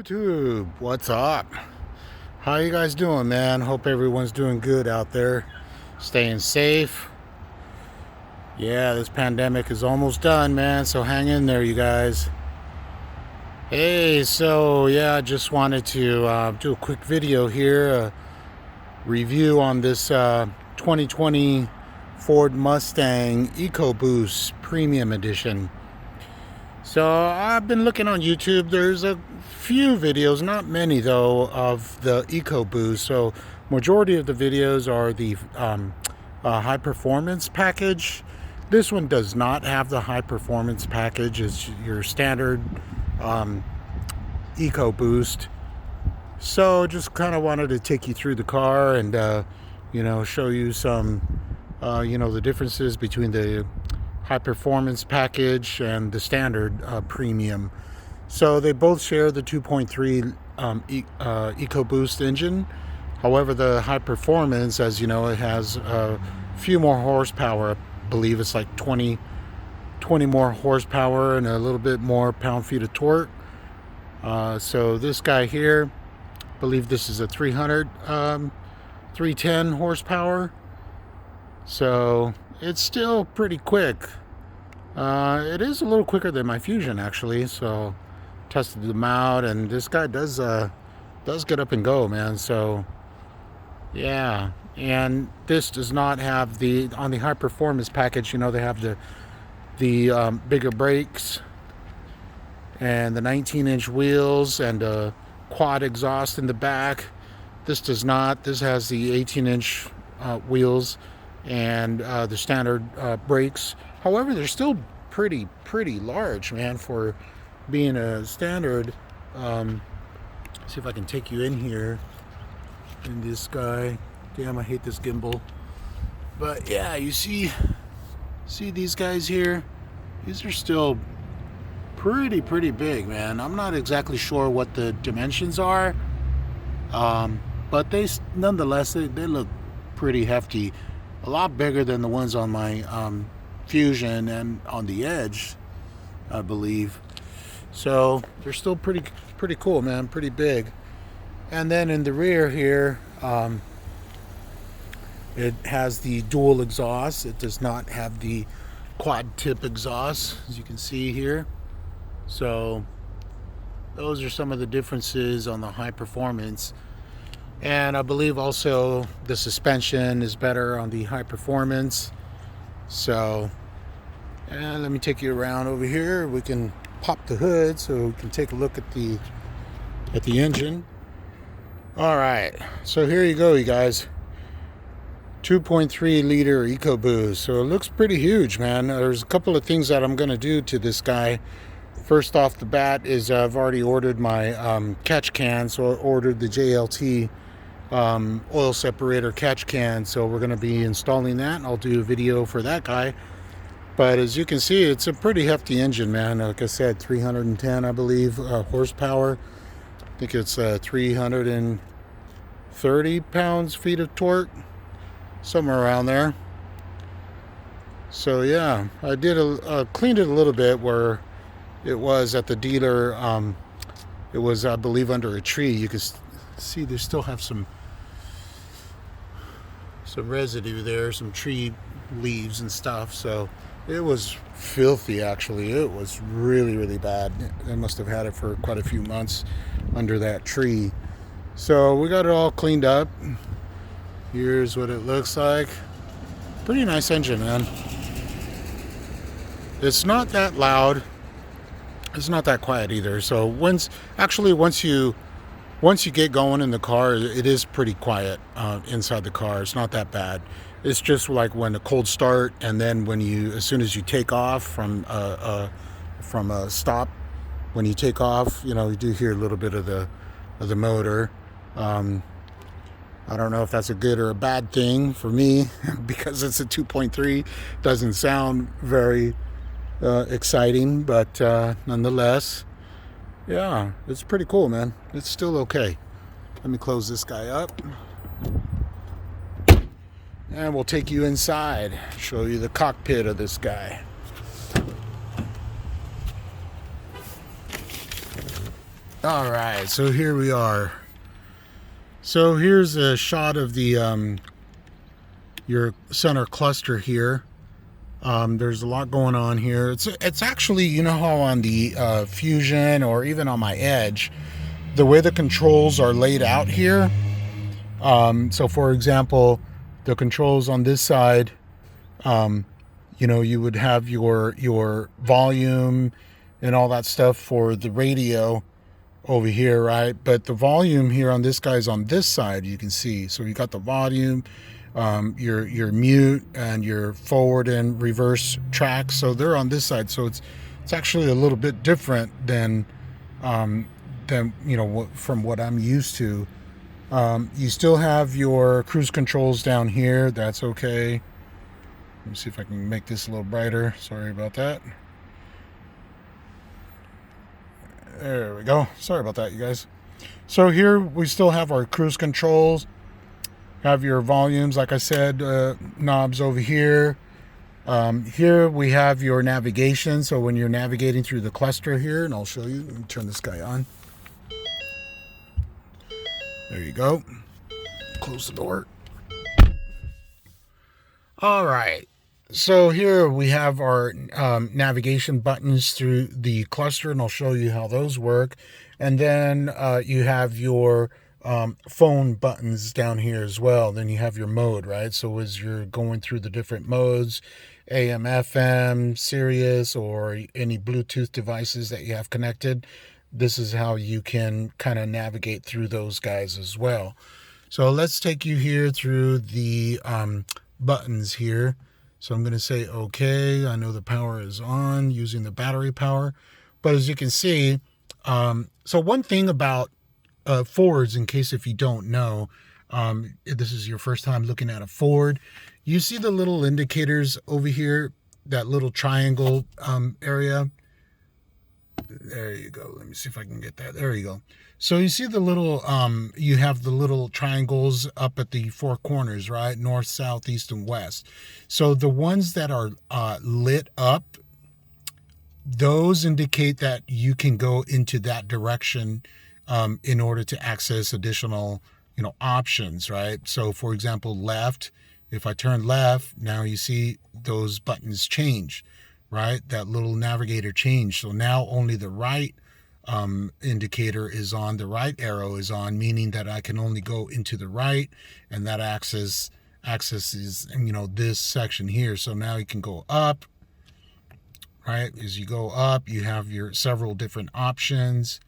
YouTube, what's up? How you guys doing, man? Hope everyone's doing good out there, staying safe. Yeah, this pandemic is almost done, man, so hang in there, you guys. Hey, so yeah, I just wanted to do a quick video here, a review on this 2020 Ford Mustang EcoBoost Premium Edition. So I've been looking on YouTube. There's a few videos, not many though, of the EcoBoost. So majority of the videos are the high performance package. This one does not have the high performance package. It's your standard EcoBoost. So just kind of wanted to take you through the car and you know, show you some you know, the differences between the high performance package and the standard premium. So they both share the 2.3 EcoBoost engine. However, the high performance, as you know, it has a few more horsepower. I believe it's like 20 more horsepower and a little bit more pound-feet of torque. So this guy here, I believe this is a 310 horsepower. So it's still pretty quick. It is a little quicker than my Fusion, actually. So tested them out, and this guy does get up and go, man. So yeah, and this does not have the, on the high performance package, you know, they have the bigger brakes and the 19-inch wheels and a quad exhaust in the back. This does not. This has the 18-inch wheels and the standard brakes. However, they're still pretty large, man, for being a standard. See if I can take you in here in this guy. Damn, I hate this gimbal. But yeah, you see these guys here? These are still pretty big, man. I'm not exactly sure what the dimensions are, but they nonetheless they look pretty hefty. A lot bigger than the ones on my Fusion and on the Edge, I believe. So they're still pretty cool, man. Pretty big. And then in the rear here, it has the dual exhaust. It does not have the quad tip exhaust, as you can see here. So those are some of the differences on the high performance. And I believe also the suspension is better on the high performance. So, and let me take you around over here. We can pop the hood so we can take a look at the engine. All right, so here you go, you guys. 2.3 liter EcoBoost. So it looks pretty huge, man. There's a couple of things that I'm gonna do to this guy. First off the bat is I've already ordered my catch can. So I ordered the JLT oil separator catch can, so we're going to be installing that, and I'll do a video for that guy. But as you can see, it's a pretty hefty engine, man. Like I said, 310, I believe, horsepower. I think it's 330 pounds-feet of torque, somewhere around there. So yeah, I did cleaned it a little bit where it was at the dealer. It was, I believe, under a tree. You can see they still have some residue there, some tree leaves and stuff. So it was filthy, actually. It was really bad. They must have had it for quite a few months under that tree. So we got it all cleaned up. Here's what it looks like. Pretty nice engine, man. It's not that loud. It's not that quiet either. So once you Once you get going in the car, it is pretty quiet inside the car. It's not that bad. It's just like when a cold start, and then when you, as soon as you take off from a stop, when you take off, you know, you do hear a little bit of the motor. I don't know if that's a good or a bad thing for me because it's a 2.3. Doesn't sound very exciting, but nonetheless, yeah, it's pretty cool, man. It's still okay. Let me close this guy up. And we'll take you inside, show you the cockpit of this guy. All right, so here we are. So here's a shot of the your center cluster here. There's a lot going on here. It's actually, you know how on the Fusion or even on my Edge, the way the controls are laid out here. So for example, the controls on this side, you know, you would have your volume and all that stuff for the radio over here, right? But the volume here on this guy's on this side, you can see. So you got the volume, your mute, and your forward and reverse tracks. So they're on this side. So it's actually a little bit different than you know, from what I'm used to. You still have your cruise controls down here. That's okay. Let me see if I can make this a little brighter. Sorry about that. There we go. Sorry about that, you guys. So here we still have our cruise controls. Have your volumes, like I said, knobs over here. Here we have your navigation. So when you're navigating through the cluster here, and I'll show you. Let me turn this guy on. There you go. Close the door. All right. So here we have our navigation buttons through the cluster, and I'll show you how those work. And then you have your phone buttons down here as well. Then you have your mode, right? So as you're going through the different modes, AM, FM, Sirius, or any Bluetooth devices that you have connected, this is how you can kind of navigate through those guys as well. So let's take you here through the buttons here. So I'm going to say, okay, I know the power is on using the battery power. But as you can see, so one thing about Fords, in case if you don't know, this is your first time looking at a Ford, you see the little indicators over here, that little triangle area. There you go. Let me see if I can get that. There you go. So you see the little, you have the little triangles up at the four corners, right? North, south, east, and west. So the ones that are lit up, those indicate that you can go into that direction in order to access additional, you know, options, right? So for example, left, if I turn left, now you see those buttons change, right? That little navigator changed. So now only the right indicator is on, the right arrow is on, meaning that I can only go into the right, and that access is, you know, this section here. So now you can go up, right? As you go up, you have your several different options.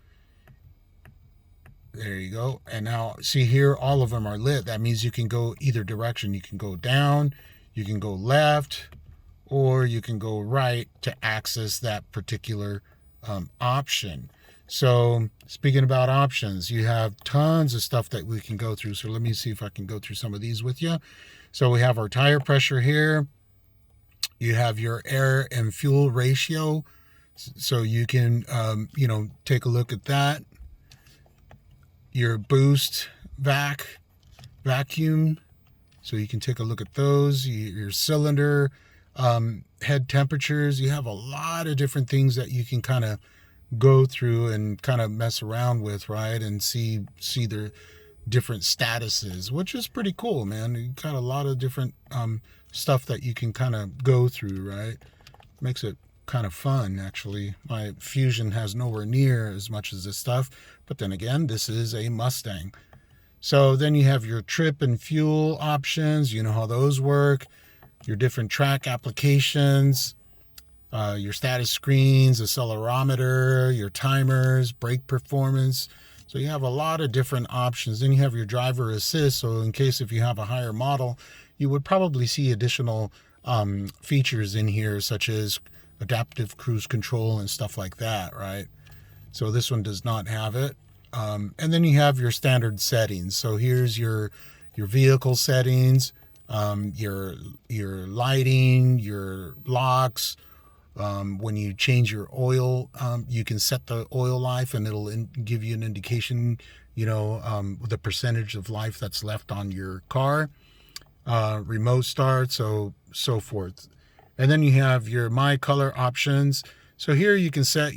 There you go. And now see here, all of them are lit. That means you can go either direction. You can go down, you can go left, or you can go right to access that particular option. So speaking about options, you have tons of stuff that we can go through. So let me see if I can go through some of these with you. So we have our tire pressure here. You have your air and fuel ratio. So you can, you know, take a look at that. Your boost vacuum. So you can take a look at those. Your cylinder head temperatures. You have a lot of different things that you can kind of go through and kind of mess around with, right? And see their different statuses, which is pretty cool, man. You got a lot of different stuff that you can kind of go through, right? Makes it kind of fun, actually. My Fusion has nowhere near as much as this stuff, but then again, this is a Mustang. So then you have your trip and fuel options. You know how those work. Your different track applications, your status screens, accelerometer, your timers, brake performance, So you have a lot of different options. Then you have your driver assist. So in case if you have a higher model, you would probably see additional features in here, such as adaptive cruise control and stuff like that, right? So this one does not have it. And then you have your standard settings. So here's your vehicle settings, your lighting, your locks. When you change your oil, you can set the oil life, and it'll give you an indication, the percentage of life that's left on your car. Remote start, so forth. And then you have your my color options. So here you can set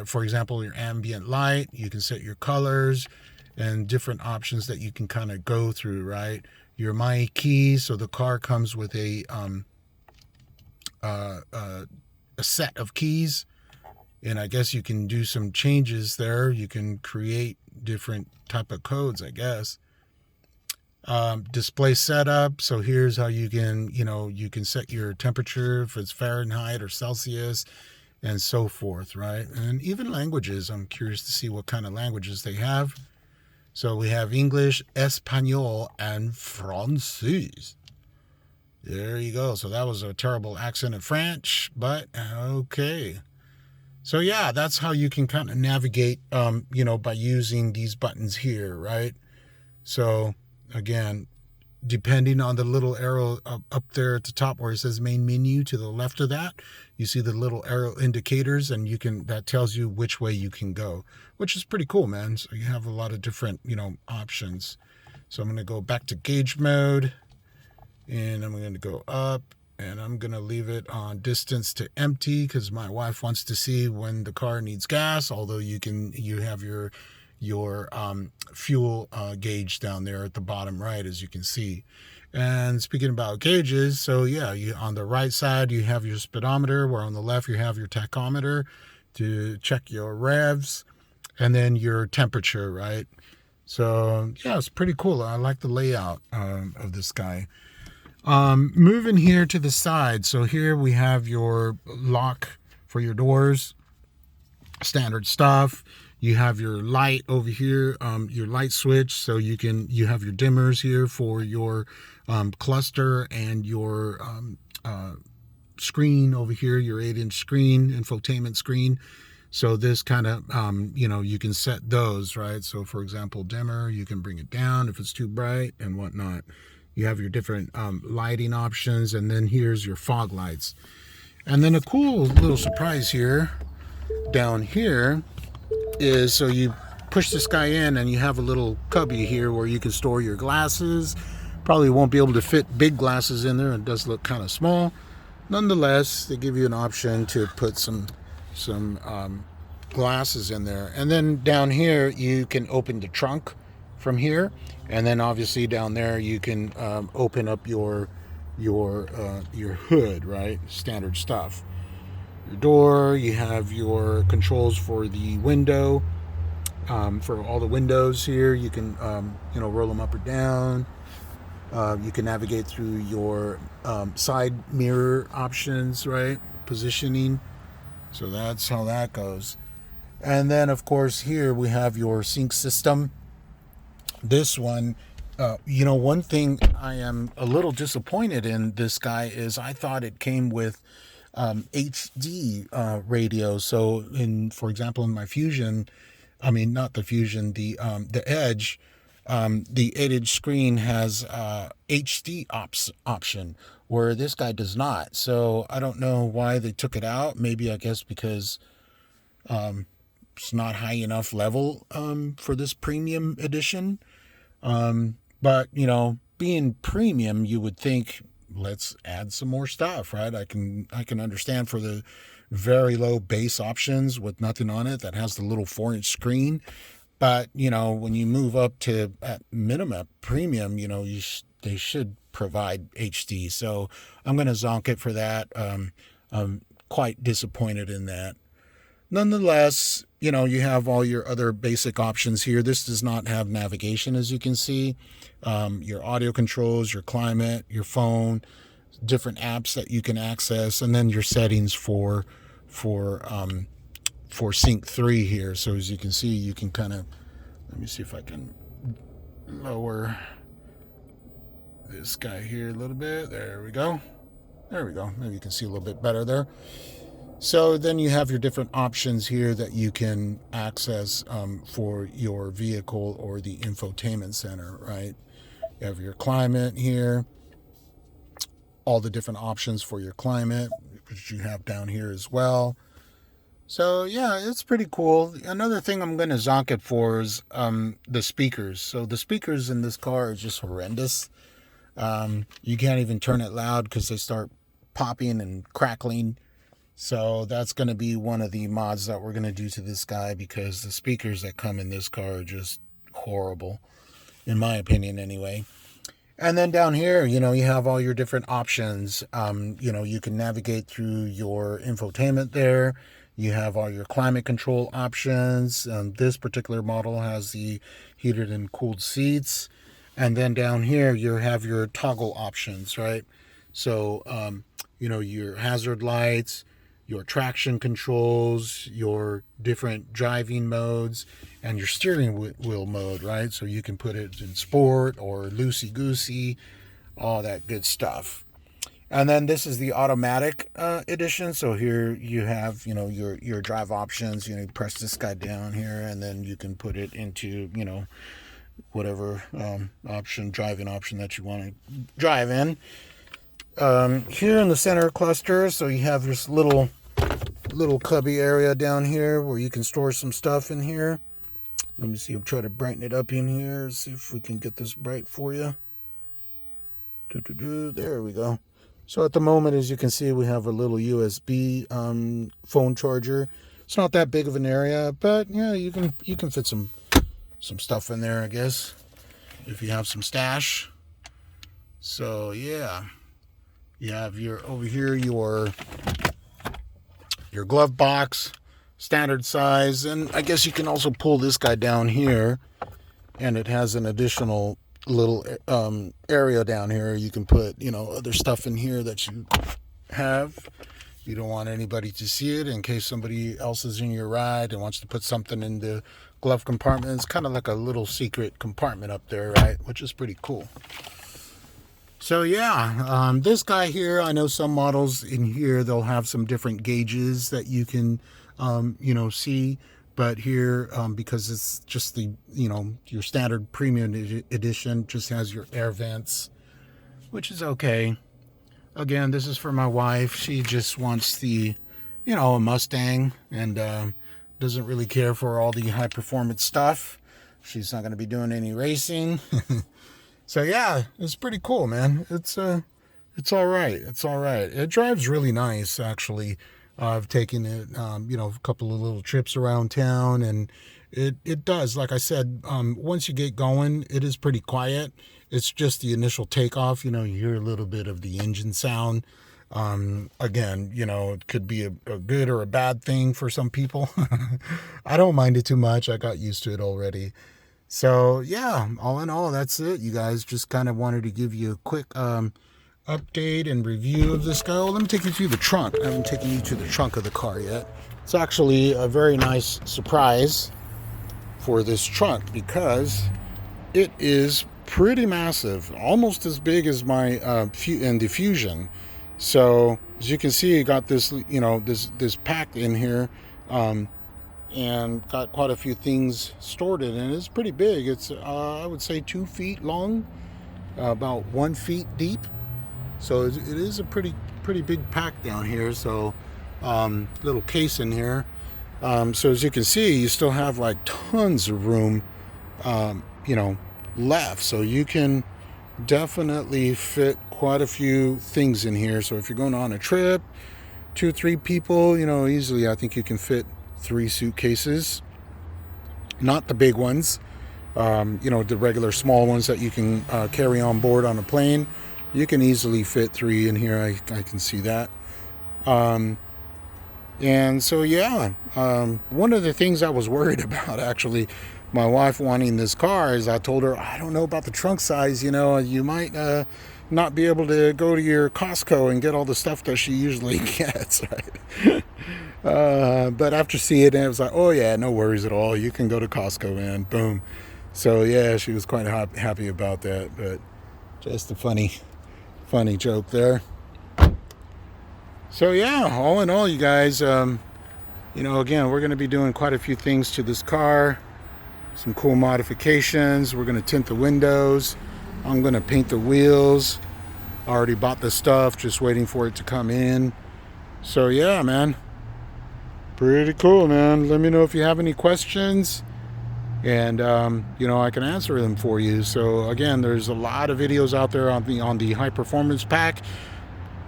for example, your ambient light. You can set your colors and different options that you can kind of go through, right? Your my keys. So the car comes with a set of keys, and I guess you can do some changes there. You can create different type of codes, I guess. Display setup. So here's how you can, you can set your temperature, if it's Fahrenheit or Celsius, and so forth, right? And even languages. I'm curious to see what kind of languages they have. So we have English, Espanol, and Francais. There you go. So that was a terrible accent of French, but okay. So yeah, that's how you can kind of navigate, by using these buttons here, right? So again, depending on the little arrow up there at the top where it says main menu, to the left of that, you see the little arrow indicators, and that tells you which way you can go, which is pretty cool, man. So you have a lot of different, options. So I'm going to go back to gauge mode, and I'm going to go up, and I'm going to leave it on distance to empty because my wife wants to see when the car needs gas, although you have your fuel gauge down there at the bottom right, as you can see. And speaking about gauges, so yeah, on the right side you have your speedometer, where on the left you have your tachometer to check your revs, and then your temperature, right? So yeah, it's pretty cool. I like the layout of this guy. Moving here to the side, so here we have your lock for your doors, standard stuff. You have your light over here, your light switch. So you have your dimmers here for your cluster, and your screen over here, your 8-inch screen, infotainment screen. So this kind of, you can set those, right? So for example, dimmer, you can bring it down if it's too bright and whatnot. You have your different lighting options, and then here's your fog lights. And then a cool little surprise here, down here, is so you push this guy in, and you have a little cubby here where you can store your glasses. Probably won't be able to fit big glasses in there. It does look kind of small. Nonetheless, they give you an option to put some glasses in there. And then down here, you can open the trunk from here. And then obviously down there, you can open up your hood, right? Standard stuff. Your door, you have your controls for the window. For all the windows here, you can roll them up or down. You can navigate through your side mirror options, right? Positioning. So that's how that goes. And then of course here we have your sync system. This one, one thing I am a little disappointed in this guy is I thought it came with HD radio. So for example, in my Fusion, not the Fusion, the Edge, the 8-inch screen has HD option, where this guy does not. So I don't know why they took it out. Maybe I guess because it's not high enough level for this premium edition. But being premium, you would think, let's add some more stuff, right? I can understand for the very low base options with nothing on it that has the little 4-inch screen. But when you move up to at minimum premium, they should provide HD. So I'm going to zonk it for that. I'm quite disappointed in that. Nonetheless, you have all your other basic options here. This does not have navigation, as you can see. Your audio controls, your climate, your phone, different apps that you can access, and then your settings for Sync 3 here. So as you can see, you can kind of Let me see if I can lower this guy here a little bit. There we go. There we go. Maybe you can see a little bit better there. So then you have your different options here that you can access for your vehicle or the infotainment center, right? You have your climate here, all the different options for your climate, which you have down here as well. So yeah, it's pretty cool. Another thing I'm going to zonk it for is the speakers. So the speakers in this car are just horrendous. You can't even turn it loud because they start popping and crackling. So that's going to be one of the mods that we're going to do to this guy, because the speakers that come in this car are just horrible, in my opinion anyway. And then down here, you know, you have all your different options. You know, you can navigate through your infotainment there. You have all your climate control options. This particular model has the heated and cooled seats. And then down here, you have your toggle options, right? So, you know, your hazard lights, your traction controls, your different driving modes, and your steering wheel mode, right? So you can put it in sport or loosey-goosey, all that good stuff. And then this is the automatic edition. So here you have, you know, your drive options. You know, you press this guy down here, and then you can put it into, you know, whatever driving option that you want to drive in. Here in the center cluster, so you have this little cubby area down here where you can store some stuff in here. Let me see, I'm trying to brighten it up in here, see if we can get this bright for you. There we go. So at the moment, as you can see, we have a little USB phone charger. It's not that big of an area, but yeah, you can fit some stuff in there, I guess, if you have some stash. So yeah, you have over here your glove box, standard size, and I guess you can also pull this guy down here, and it has an additional little area down here. You can put, you know, other stuff in here that you have. You don't want anybody to see it in case somebody else is in your ride and wants to put something in the glove compartment. It's kind of like a little secret compartment up there, right? Which is pretty cool. So yeah, this guy here, I know some models in here, they'll have some different gauges that you can, you know, see. But here, because it's just the, you know, your standard premium edition, just has your air vents, which is okay. Again, this is for my wife. She just wants the, you know, a Mustang, and doesn't really care for all the high performance stuff. She's not going to be doing any racing. So yeah, it's pretty cool, man. It's all right. It's all right. It drives really nice, actually. I've taken it, you know, a couple of little trips around town, and it does. Like I said, once you get going, it is pretty quiet. It's just the initial takeoff. You know, you hear a little bit of the engine sound. Again, you know, it could be a good or a bad thing for some people. I don't mind it too much. I got used to it already. So yeah, all in all, that's it, you guys. Just kind of wanted to give you a quick update and review of this guy. Oh, let me take you through the trunk. I haven't taken you to the trunk of the car yet. It's actually a very nice surprise for this trunk, because it is pretty massive, almost as big as my Fusion. So as you can see, you got this, you know, this pack in here, and got quite a few things stored in it. It's pretty big. It's I would say 2 feet long, about 1 feet deep. So it is a pretty big pack down here. So little case in here. So as you can see, you still have like tons of room, you know, left. So you can definitely fit quite a few things in here. So if you're going on a trip, 2-3 people, you know, easily, I think you can fit 3 suitcases. Not the big ones, you know, the regular small ones that you can carry on board on a plane. You can easily fit 3 in here. I can see that. And so yeah, one of the things I was worried about, actually, my wife wanting this car, is I told her, I don't know about the trunk size. You know, you might not be able to go to your Costco and get all the stuff that she usually gets, right? But after seeing it, it was like, oh yeah, no worries at all. You can go to Costco, man. Boom. So yeah, she was quite happy about that. But just a funny joke there. So yeah, all in all, you guys, again, we're going to be doing quite a few things to this car. Some cool modifications. We're going to tint the windows. I'm going to paint the wheels. I already bought the stuff, just waiting for it to come in. So yeah, man, pretty cool, man. Let me know if you have any questions, and I can answer them for you. So again, there's a lot of videos out there on the high performance pack.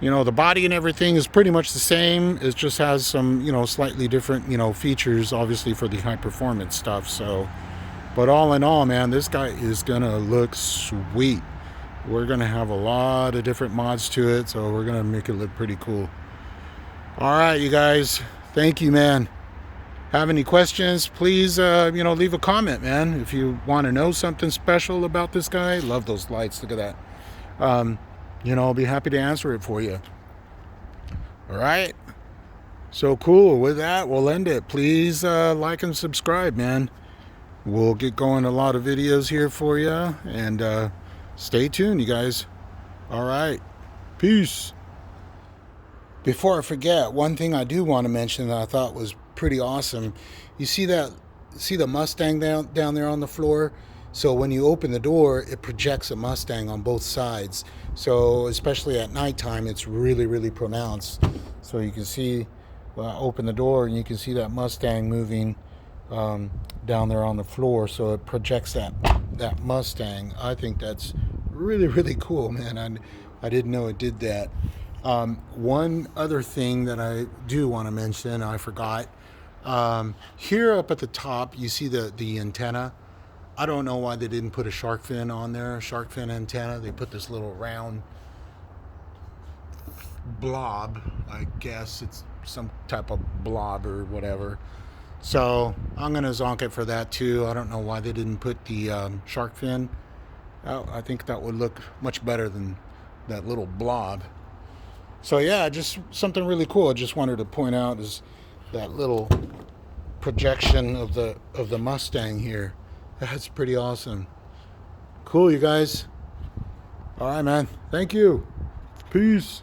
The body and everything is pretty much the same. It just has some slightly different features, obviously, for the high performance stuff. So, but all in all, man, this guy is gonna look sweet. We're gonna have a lot of different mods to it, so we're gonna make it look pretty cool. All right, you guys, thank you, man. Have any questions, please leave a comment, man. If you want to know something special about this guy, love those lights, look at that. I'll be happy to answer it for you. All right, so cool. With that, we'll end it. Please like and subscribe, man. We'll get going a lot of videos here for you, and stay tuned, you guys. All right, peace. Before I forget, one thing I do want to mention that I thought was pretty awesome. You see the Mustang down there on the floor? So when you open the door, it projects a Mustang on both sides. So especially at nighttime, it's really, really pronounced. So you can see, I open the door and you can see that Mustang moving down there on the floor. So it projects that Mustang. I think that's really, really cool, man. I didn't know it did that. One other thing that I do want to mention, I forgot. Here up at the top, you see the antenna. I don't know why they didn't put a shark fin on there, shark fin antenna. They put this little round blob. I guess it's some type of blob or whatever. So I'm going to zonk it for that too. I don't know why they didn't put the shark fin. I think that would look much better than that little blob. So yeah, just something really cool. I just wanted to point out is that little projection of the Mustang here. That's pretty awesome. Cool, you guys. All right, man. Thank you. Peace.